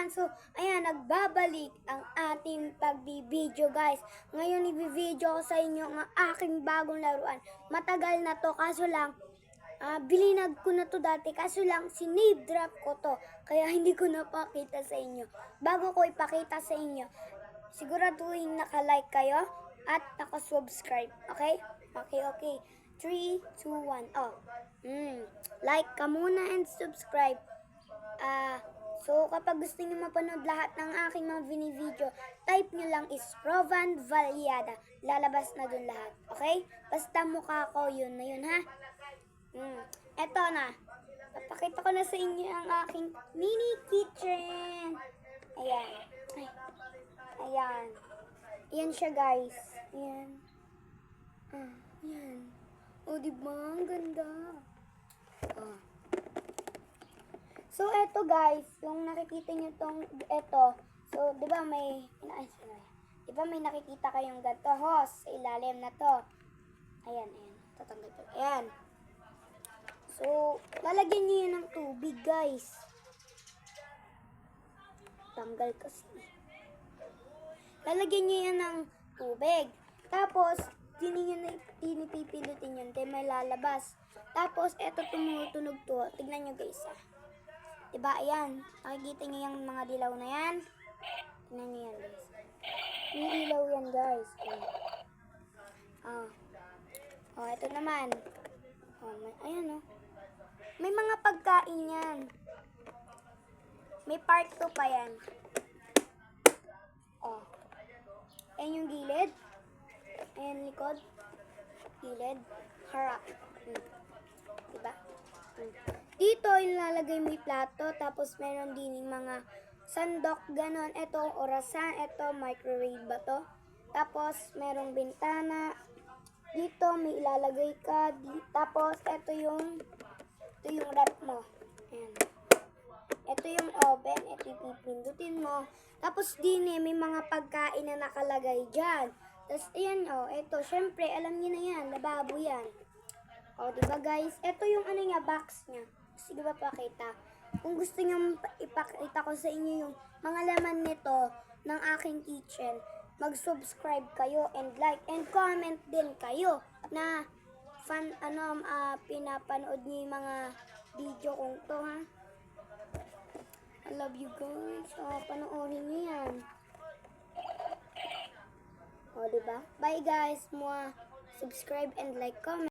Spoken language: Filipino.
Ayan, so, ayan, nagbabalik ang ating pagbibideo, guys. Ngayon, ibibideo ko sa inyo ang aking bagong laruan. Matagal na to, kaso lang, bilinag ko na to dati, kaso lang, sinave drop ko to. Kaya hindi ko napakita sa inyo. Bago ko ipakita sa inyo, siguraduhin naka-like kayo at naka-subscribe. Okay? Okay. 3, 2, 1, oh. Like ka muna and subscribe. So, kapag gusto niyo mapanood lahat ng aking mga video, type nyo lang is Rovan Valiada. Lalabas na dun lahat. Okay? Basta mukha ko, yun na yun, ha? Eto na. Papakita ko na sa inyo ang aking mini kitchen. Ayan. Ayan. Ayan siya, guys. Ayan. Ayan. O, diba? Ang ganda. So, eto guys, yung nakikita nyo tong, eto, so, di ba may nakikita kayong ganito, hose, sa ilalim na to. Ayan, tatanggal ko. Ayan. So, lalagyan nyo yun ng tubig, guys. Tanggal kasi. Lalagyan nyo yan ng tubig. Tapos, pipilitin yun, tayo may lalabas. Tapos, eto tumutunog to. Tignan nyo, guys, Diba, ayan. Nakikita niyo yung mga dilaw na yan? Tignan niyo yan, guys. May dilaw yan, guys. Ito naman. Ayan, may mga pagkain yan. May part 2 pa yan. Ayan yung gilid. Ayan likod. Gilid. Harap. Diba? Dito, ilalagay mo yung plato, tapos meron din yung mga sandok, ganon. Ito, orasan, ito, microwave ba to? Tapos, merong bintana. Dito, may ilalagay ka. Tapos, ito yung rep mo. Ayan. Ito yung oven, ito yung pipindutin mo. Tapos, din may mga pagkain na nakalagay dyan. Tapos, ayan, ito, syempre, alam niyo na yan, lababo yan. Diba guys? Ito yung box niya. Sige ba pakita? Kung gusto nyo ipakita ko sa inyo yung mga laman nito ng aking kitchen, mag-subscribe kayo and like and comment din kayo na pinapanood nyo yung mga video kong to, ha? I love you guys. Panoorin nyo yan. Diba? Bye guys. Subscribe and like, comment.